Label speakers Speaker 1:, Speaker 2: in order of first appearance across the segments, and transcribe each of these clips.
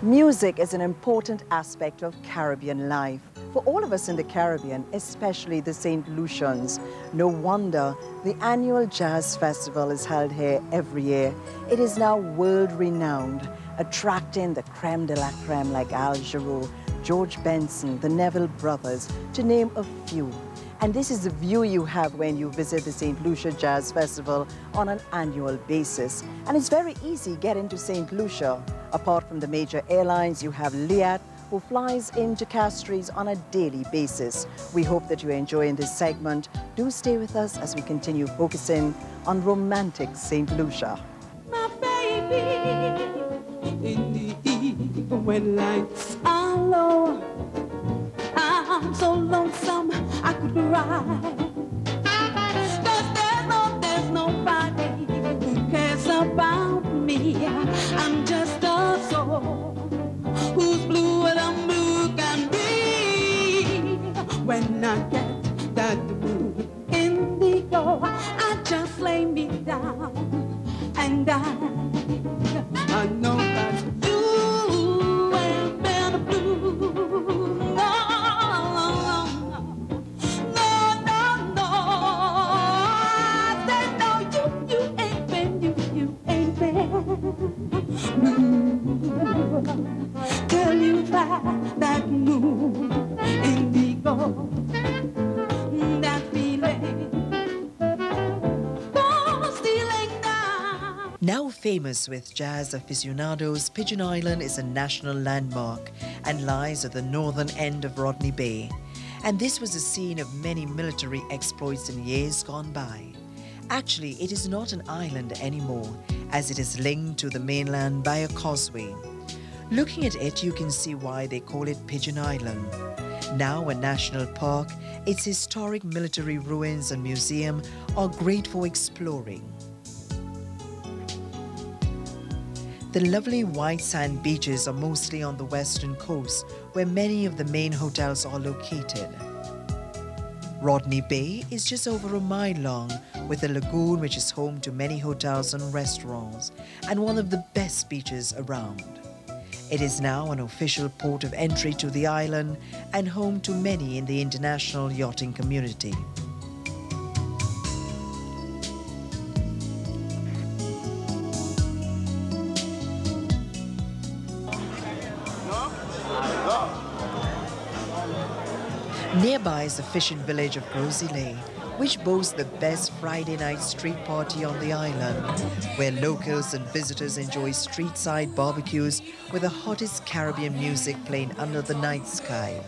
Speaker 1: Music is an important aspect of Caribbean life. For all of us in the Caribbean, especially the St. Lucians, no wonder the annual Jazz Festival is held here every year. It is now world-renowned, attracting the creme de la creme like Al Jarreau, George Benson, the Neville Brothers, to name a few. And this is the view you have when you visit the St. Lucia Jazz Festival on an annual basis. And it's very easy getting to St. Lucia. Apart from the major airlines, you have Liat, who flies into Castries on a daily basis. We hope that you're enjoying this segment. Do stay with us as we continue focusing on romantic St. Lucia.
Speaker 2: My baby, in the evening when lights are low, I'm so lonesome I could cry. 'Cause there's nobody who cares about me. I'm just a soul who's bluer than blue can be. When I get that blue indigo, I just lay me down and I know that you ain't been a blue. No, no, no, no. I said no, you ain't been, you ain't been blue. Tell you that moon indigo, that feeling, oh, stealing down.
Speaker 3: Now famous with jazz aficionados, Pigeon Island is a national landmark and lies at the northern end of Rodney Bay. And this was the scene of many military exploits in years gone by. Actually, it is not an island anymore, as it is linked to the mainland by a causeway. Looking at it, you can see why they call it Pigeon Island. Now a national park, its historic military ruins and museum are great for exploring. The lovely white sand beaches are mostly on the western coast, where many of the main hotels are located. Rodney Bay is just over a mile long, with a lagoon which is home to many hotels and restaurants, and one of the best beaches around. It is now an official port of entry to the island and home to many in the international yachting community. Nearby is the fishing village of Grosilay, which boasts the best Friday night street party on the island, where locals and visitors enjoy street-side barbecues with the hottest Caribbean music playing under the night sky.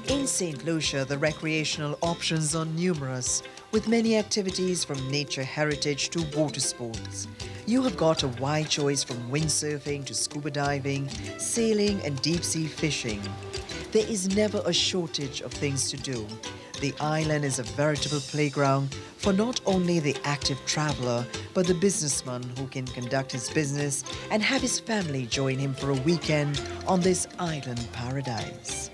Speaker 3: In St. Lucia, the recreational options are numerous, with many activities from nature heritage to water sports. You have got a wide choice from windsurfing to scuba diving, sailing and deep-sea fishing. There is never a shortage of things to do. The island is a veritable playground for not only the active traveler, but the businessman who can conduct his business and have his family join him for a weekend on this island paradise.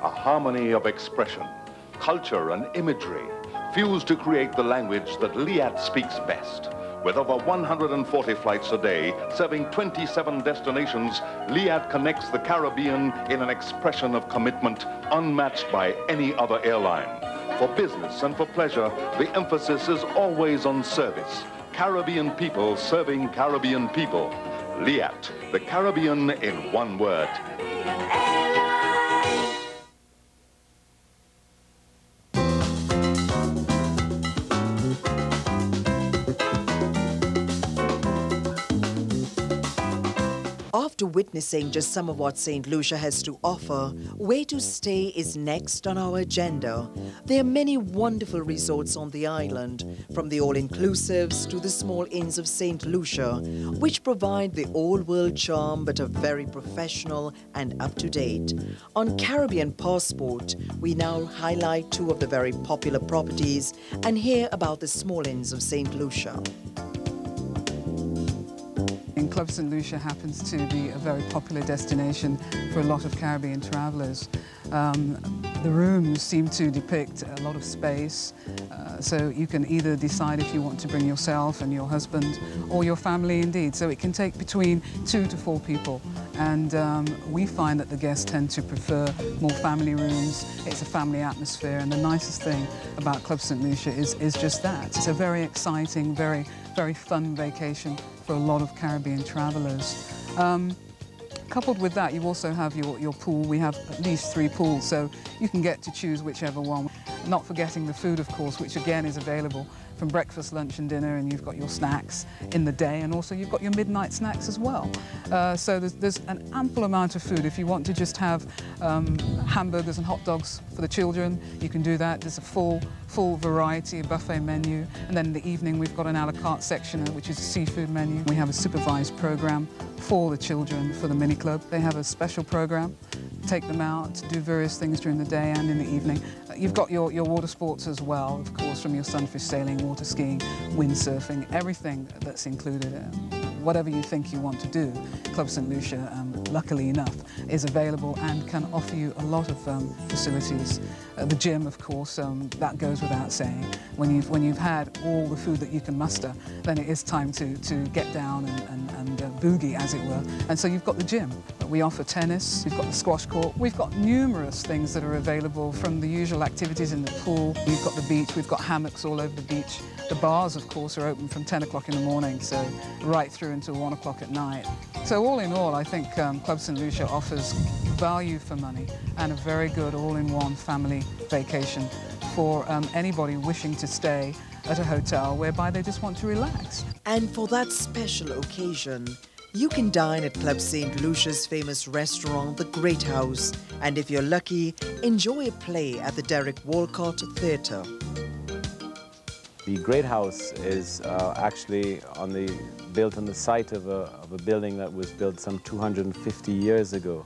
Speaker 4: Harmony of expression, culture and imagery fuse to create the language that Liat speaks best. With over 140 flights a day, serving 27 destinations, Liat connects the Caribbean in an expression of commitment unmatched by any other airline. For business and for pleasure, the emphasis is always on service. Caribbean people serving Caribbean people. Liat, the Caribbean in one word.
Speaker 1: After witnessing just some of what St. Lucia has to offer, where to stay is next on our agenda. There are many wonderful resorts on the island, from the all-inclusives to the small inns of St. Lucia, which provide the old-world charm but are very professional and up-to-date. On Caribbean Passport, we now highlight two of the very popular properties and hear about the small inns of St. Lucia.
Speaker 5: Club St. Lucia happens to be a very popular destination for a lot of Caribbean travellers. The rooms seem to depict a lot of space, so you can either decide if you want to bring yourself and your husband or your family indeed. So it can take between 2 to 4 people, and we find that the guests tend to prefer more family rooms. It's a family atmosphere, and the nicest thing about Club St. Lucia is just that. It's a very exciting, very fun vacation for a lot of Caribbean travellers. Coupled with that, you also have your pool. We have at least 3 pools, so you can get to choose whichever one. Not forgetting the food, of course, which again is available from breakfast, lunch and dinner, and you've got your snacks in the day, and also you've got your midnight snacks as well. So there's an ample amount of food. If you want to just have hamburgers and hot dogs for the children, you can do that. There's a full variety, a buffet menu, and then in the evening we've got an a la carte section, which is a seafood menu. We have a supervised program for the children for the mini club. They have a special program, take them out to do various things during the day and in the evening. You've got your water sports as well, of course, from your sunfish sailing, water skiing, windsurfing, everything that's included. Whatever you think you want to do, Club St. Lucia, luckily enough, is available and can offer you a lot of facilities. The gym, of course, that goes without saying. When you've had all the food that you can muster, then it is time to get down and boogie, as it were. And so you've got the gym. We offer tennis, we've got the squash court, we've got numerous things that are available, from the usual activities in the pool. We've got the beach, we've got hammocks all over the beach. The bars, of course, are open from 10 o'clock in the morning, so right through until 1 o'clock at night. So all in all, I think Club St. Lucia offers value for money and a very good all-in-one family vacation for anybody wishing to stay at a hotel whereby they just want to relax.
Speaker 1: And for that special occasion, you can dine at Club St. Lucia's famous restaurant, The Great House, and if you're lucky, enjoy a play at the Derek Walcott Theatre.
Speaker 6: The Great House is actually built on the site of a building that was built some 250 years ago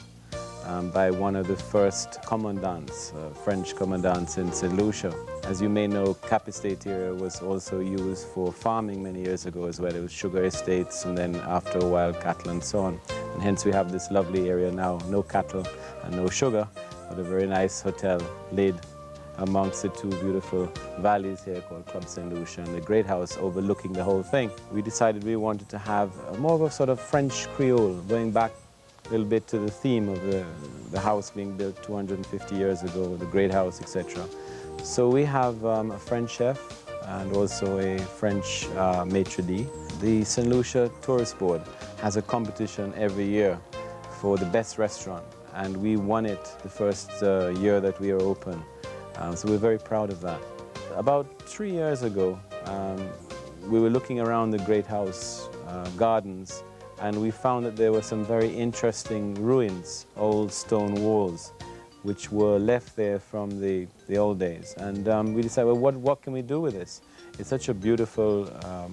Speaker 6: by one of the first commandants, French commandants in St. Lucia. As you may know, Cap Estate area was also used for farming many years ago as well. It was sugar estates, and then after a while cattle and so on. And hence we have this lovely area now, no cattle and no sugar, but a very nice hotel laid amongst the 2 beautiful valleys here called Club St. Lucia and the Great House overlooking the whole thing. We decided we wanted to have more of a sort of French Creole, going back a little bit to the theme of the house being built 250 years ago, the Great House, etc. So we have a French chef and also a French maitre d'. The St. Lucia Tourist Board has a competition every year for the best restaurant, and we won it the first year that we are open. So we're very proud of that. About 3 years ago, we were looking around the Great House gardens, and we found that there were some very interesting ruins, old stone walls, which were left there from the old days. And we decided, well, what can we do with this? It's such a beautiful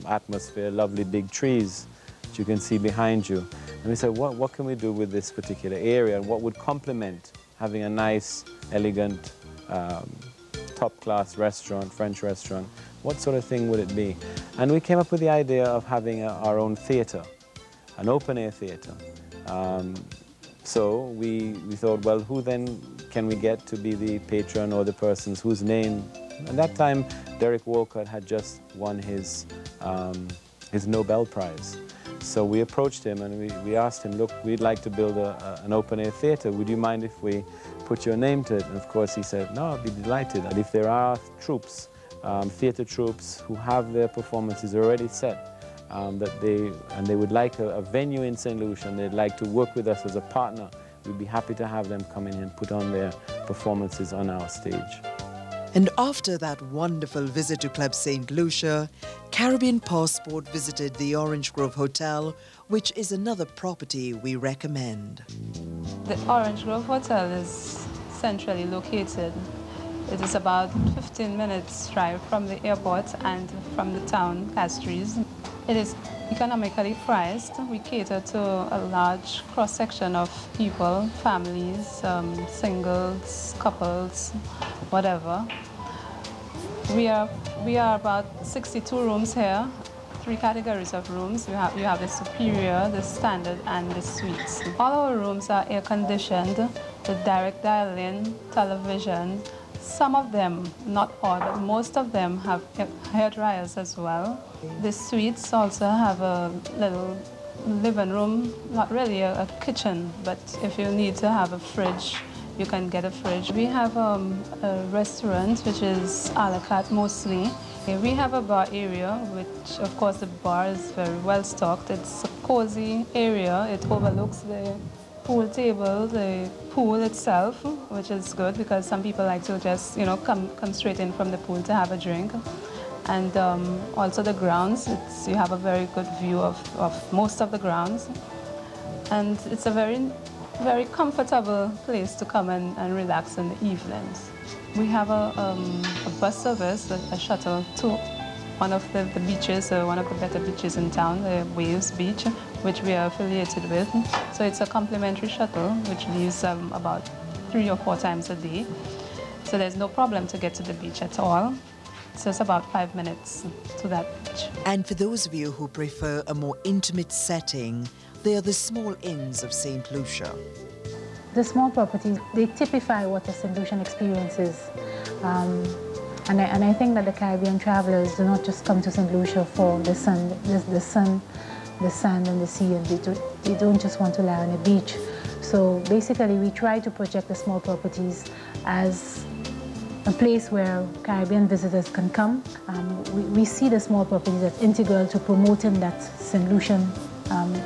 Speaker 6: atmosphere, lovely big trees that you can see behind you. And we said, what can we do with this particular area, and what would complement having a nice, elegant, top-class restaurant, French restaurant? What sort of thing would it be? And we came up with the idea of having our own theatre, an open-air theatre. So we thought, well, who then can we get to be the patron or the persons whose name? At that time, Derek Walcott had just won his Nobel Prize. So we approached him and we asked him, look, we'd like to build an open-air theatre. Would you mind if we put your name to it? And of course he said, no, I'd be delighted. And if there are troops, theatre troops who have their performances already set, that they would like a venue in St. Lucia, and they'd like to work with us as a partner, we'd be happy to have them come in and put on their performances on our stage.
Speaker 1: And after that wonderful visit to Club St. Lucia,
Speaker 3: Caribbean Passport visited the Orange Grove Hotel, which is another property we recommend.
Speaker 7: The Orange Grove Hotel is centrally located. It is about 15 minutes drive from the airport and from the town, Castries. It is economically priced. We cater to a large cross-section of people, families, singles, couples, whatever. We are about 62 rooms here, 3 categories of rooms. You have the superior, the standard, and the suites. All our rooms are air-conditioned, with direct dial-in, television. Some of them, not all, but most of them have hair dryers as well. The suites also have a little living room, not really a kitchen, but if you need to have a fridge, you can get a fridge. We have a restaurant, which is a la carte mostly. We have a bar area, which of course the bar is very well stocked. It's a cozy area. It overlooks the pool table, the pool itself, which is good because some people like to just, come straight in from the pool to have a drink. And also the grounds, you have a very good view of most of the grounds. And it's a very comfortable place to come and relax in the evenings. We have a bus service, a shuttle to one of the beaches, one of the better beaches in town, the Waves Beach, which we are affiliated with. So it's a complimentary shuttle, which leaves about 3 or 4 times a day. So there's no problem to get to the beach at all. It's just about 5 minutes to that beach.
Speaker 3: And for those of you who prefer a more intimate setting, they are the small inns of St. Lucia.
Speaker 8: The small properties, they typify what a St. Lucian experience is. And I think that the Caribbean travelers do not just come to St. Lucia for the sun, the sand and the sea, and they don't just want to lie on a beach. So basically we try to project the small properties as a place where Caribbean visitors can come. We see the small properties as integral to promoting that St. Lucian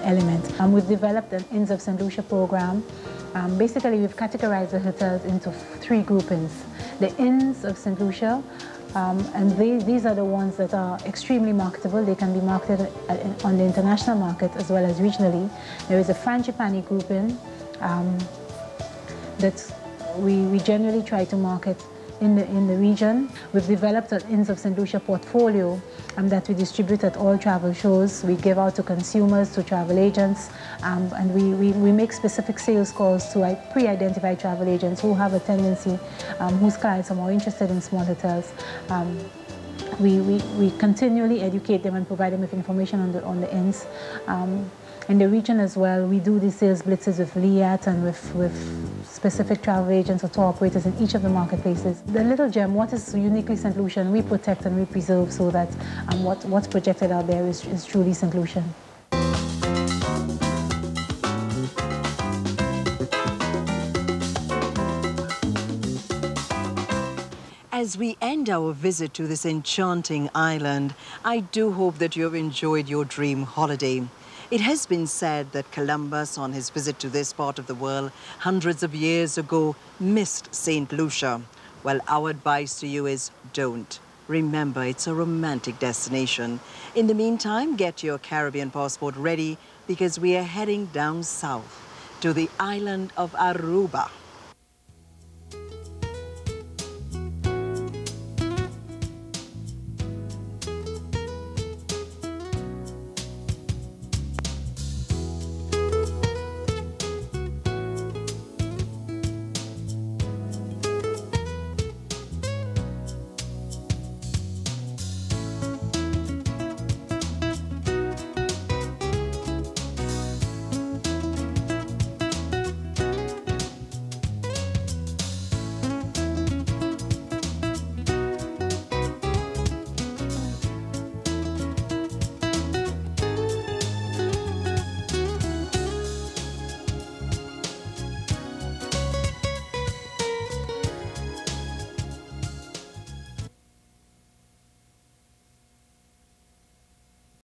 Speaker 8: element. We've developed an Inns of St. Lucia program. Basically, we've categorized the hotels into 3 groupings. The Inns of St. Lucia, and these are the ones that are extremely marketable. They can be marketed on the international market as well as regionally. There is a Frangipani grouping that we generally try to market in the region. We've developed an Inns of St. Lucia portfolio that we distribute at all travel shows. We give out to consumers, to travel agents, and we make specific sales calls to pre-identified travel agents who have a tendency, whose clients are more interested in small hotels. We continually educate them and provide them with information on the inns. In the region as well, we do the sales blitzes with LIAT and with specific travel agents or tour operators in each of the marketplaces. The little gem, what is uniquely St. Lucian, we protect and we preserve so that what's projected out there is truly St. Lucian.
Speaker 1: As we end our visit to this enchanting island, I do hope that you have enjoyed your dream holiday. It has been said that Columbus, on his visit to this part of the world hundreds of years ago, missed St. Lucia. Well, our advice to you is don't. Remember, it's a romantic destination. In the meantime, get your Caribbean passport ready because we are heading down south to the island of Aruba.